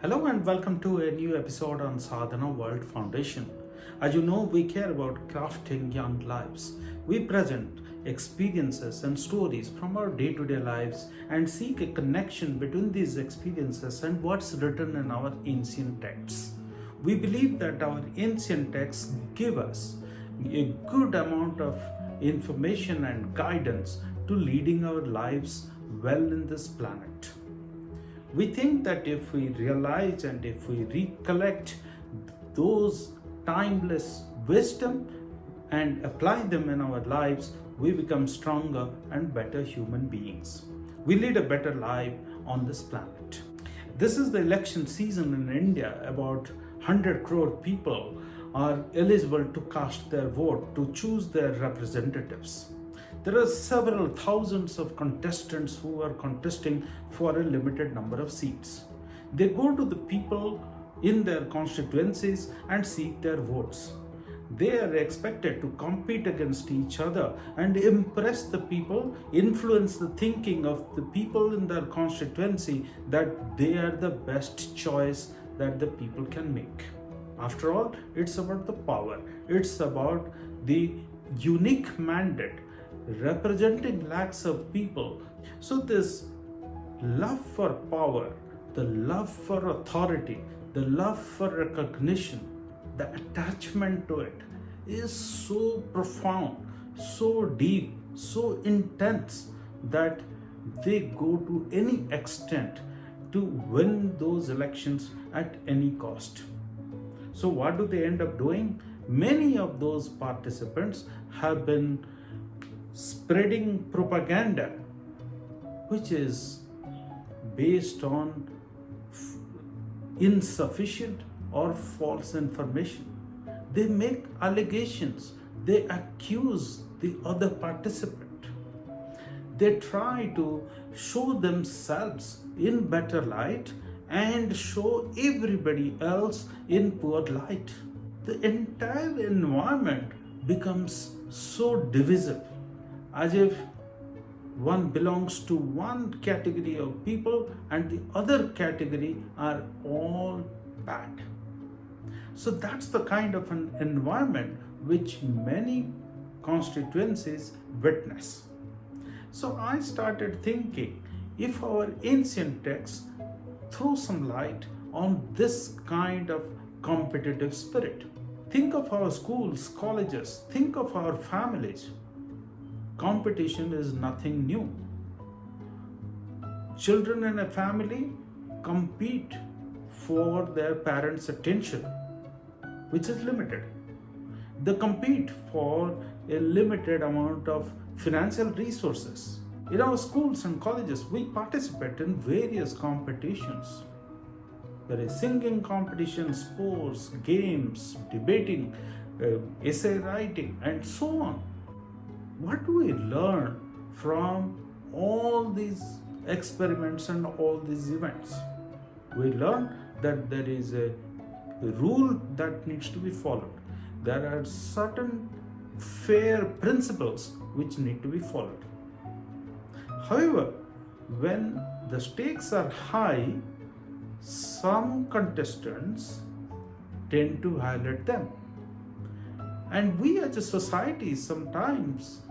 Hello and welcome to a new episode on Sadhana World Foundation. As you know, we care about crafting young lives. We present experiences and stories from our day-to-day lives and seek a connection between these experiences and what's written in our ancient texts. We believe that our ancient texts give us a good amount of information and guidance to leading our lives well in this planet. We think that if we realize and if we recollect those timeless wisdom and apply them in our lives, we become stronger and better human beings. We lead a better life on this planet. This is the election season in India. About 100 crore people are eligible to cast their vote to choose their representatives. There are several thousands of contestants who are contesting for a limited number of seats. They go to the people in their constituencies and seek their votes. They are expected to compete against each other and impress the people, influence the thinking of the people in their constituency that they are the best choice that the people can make. After all, it's about the power. It's about the unique mandate representing lakhs of people. So this love for power, the love for authority, the love for recognition, the attachment to it is so profound, so deep, so intense that they go to any extent to win those elections at any cost. So what do they end up doing? Many of those participants have been spreading propaganda which is based on insufficient or false information. They make allegations, they accuse the other participant. They try to show themselves in better light and show everybody else in poor light. The entire environment becomes so divisive, as if one belongs to one category of people and the other category are all bad. So that's the kind of an environment which many constituencies witness. So I started thinking, if our ancient texts throw some light on this kind of competitive spirit. Think of our schools, colleges, think of our families. Competition is nothing new. Children in a family compete for their parents' attention, which is limited. They compete for a limited amount of financial resources. In our schools and colleges, we participate in various competitions. There is singing competition, sports, games, debating, essay writing, and so on. What do we learn from all these experiments and all these events? We learn that there is a rule that needs to be followed. There are certain fair principles which need to be followed. However, when the stakes are high, some contestants tend to violate them. And we as a society sometimes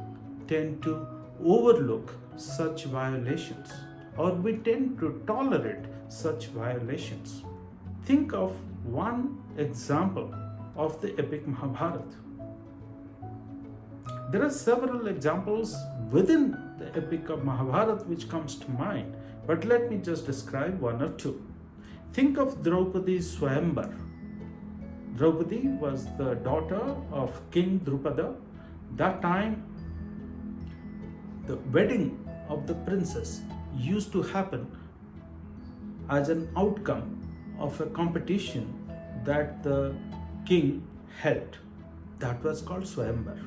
tend to overlook such violations, or we tend to tolerate such violations. Think of one example of the epic Mahabharat. There are several examples within the epic of Mahabharat which comes to mind, but let me just describe one or two. Think of Draupadi's Swayamvar. Draupadi was the daughter of King Drupada. That time, the wedding of the princess used to happen as an outcome of a competition that the king held. That was called Swayamvar.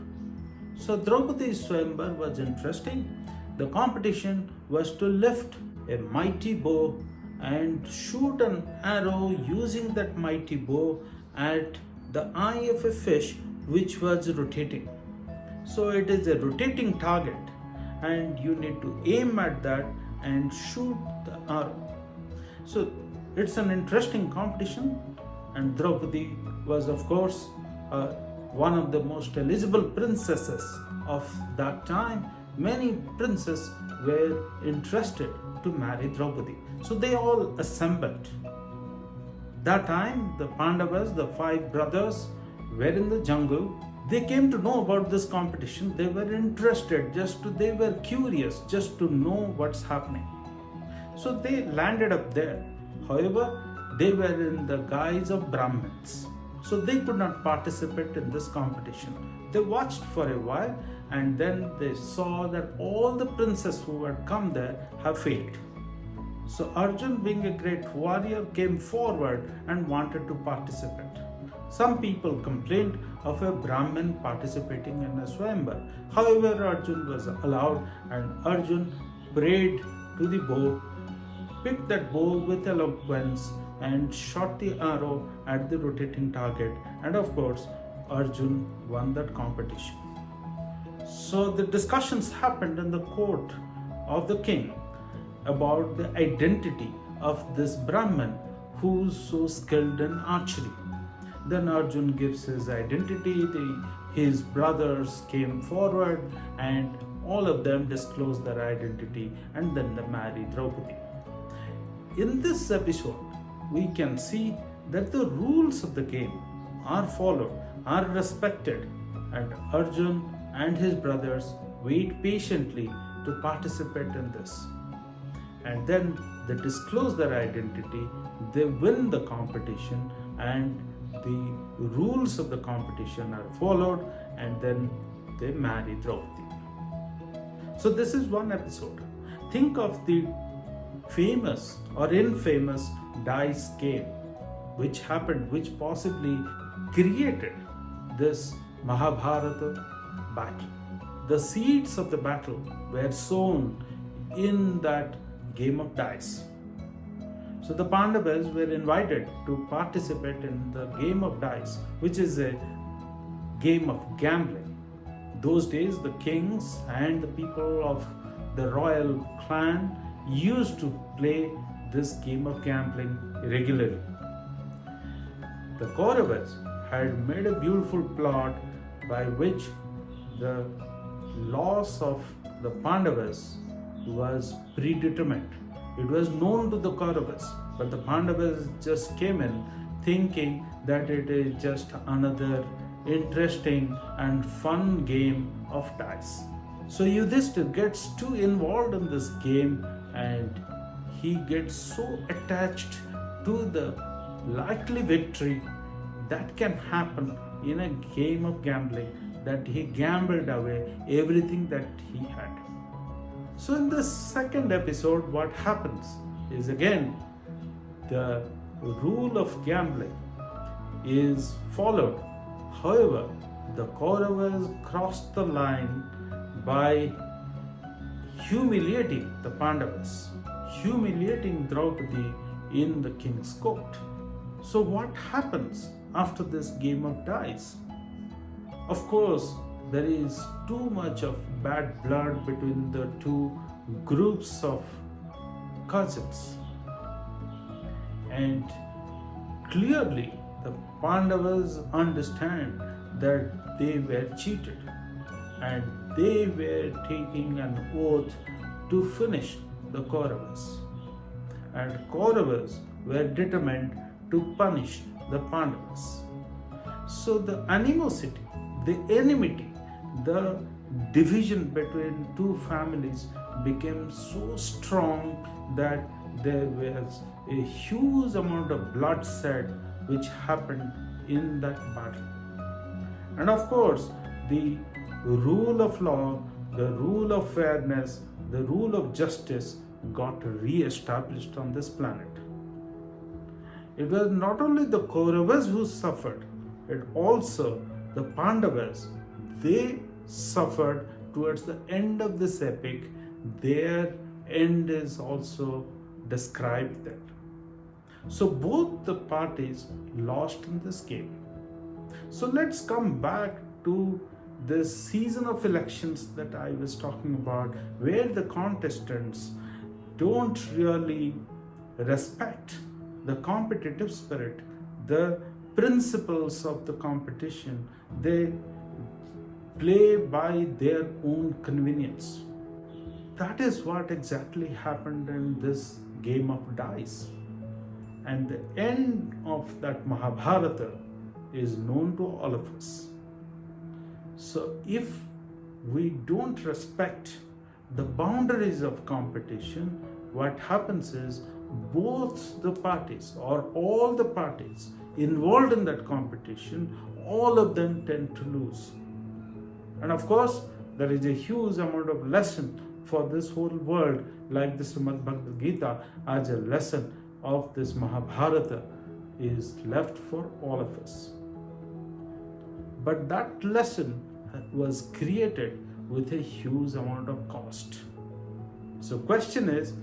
So Draupadi's Swayamvar was interesting. The competition was to lift a mighty bow and shoot an arrow using that mighty bow at the eye of a fish which was rotating. So it is a rotating target and you need to aim at that and shoot the arrow. So It's an interesting competition, and Draupadi was, of course, one of the most eligible princesses of that time. Many princes were interested to marry Draupadi. So they all assembled. That time, the Pandavas, the five brothers, were in the jungle. They came to know about this competition. They were interested, they were curious just to know what's happening. So they landed up there. However, they were in the guise of Brahmins. So they could not participate in this competition. They watched for a while, and then they saw that all the princes who had come there have failed. So Arjun, being a great warrior, came forward and wanted to participate. Some people complained of a Brahmin participating in a Swayamvar. However, Arjun was allowed, and Arjun prayed to the bow, picked that bow with eloquence, and shot the arrow at the rotating target. And of course, Arjun won that competition. So the discussions happened in the court of the king about the identity of this Brahmin who's so skilled in archery. Then Arjun gives his identity, his brothers came forward, and all of them disclosed their identity, and then they marry Draupadi. In this episode, we can see that the rules of the game are followed, are respected, and Arjun and his brothers wait patiently to participate in this. And then they disclose their identity, they win the competition, and the rules of the competition are followed, and then they marry Draupadi. So this is one episode. Think of the famous or infamous dice game which possibly created this Mahabharata battle. The seeds of the battle were sown in that game of dice. So the Pandavas were invited to participate in the game of dice, which is a game of gambling. Those days, the kings and the people of the royal clan used to play this game of gambling regularly. The Kauravas had made a beautiful plot by which the loss of the Pandavas was predetermined. It was known to the Kauravas, but the Pandavas just came in thinking that it is just another interesting and fun game of dice. So Yudhishthir gets too involved in this game, and he gets so attached to the likely victory that can happen in a game of gambling that he gambled away everything that he had. So in this second episode, what happens is again the rule of gambling is followed. However, the Kauravas crossed the line by humiliating the Pandavas, humiliating Draupadi in the king's court. So what happens after this game of dice? Of course, there is too much of bad blood between the two groups of cousins. And clearly, the Pandavas understand that they were cheated, and they were taking an oath to finish the Kauravas. And Kauravas were determined to punish the Pandavas. So the animosity, the enmity, the division between two families became so strong that there was a huge amount of bloodshed which happened in that battle. And of course, the rule of law, the rule of fairness, the rule of justice got re-established on this planet. It was not only the Kauravas who suffered, it also the Pandavas. They suffered towards the end of this epic. Their end is also described there. So both the parties lost in this game. So let's come back to this season of elections that I was talking about, where the contestants don't really respect the competitive spirit, the principles of the competition, they play by their own convenience. That is what exactly happened in this game of dice. And the end of that Mahabharata is known to all of us. So if we don't respect the boundaries of competition, what happens is both the parties or all the parties involved in that competition, all of them tend to lose. And of course, there is a huge amount of lesson for this whole world, like the Srimad Bhagavad Gita as a lesson of this Mahabharata is left for all of us. But that lesson was created with a huge amount of cost. So question is,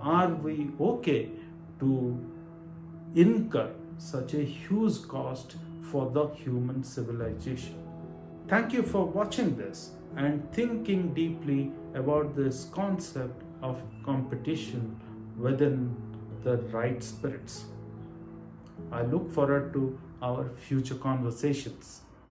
are we okay to incur such a huge cost for the human civilization? Thank you for watching this and thinking deeply about this concept of competition within the right spirits. I look forward to our future conversations.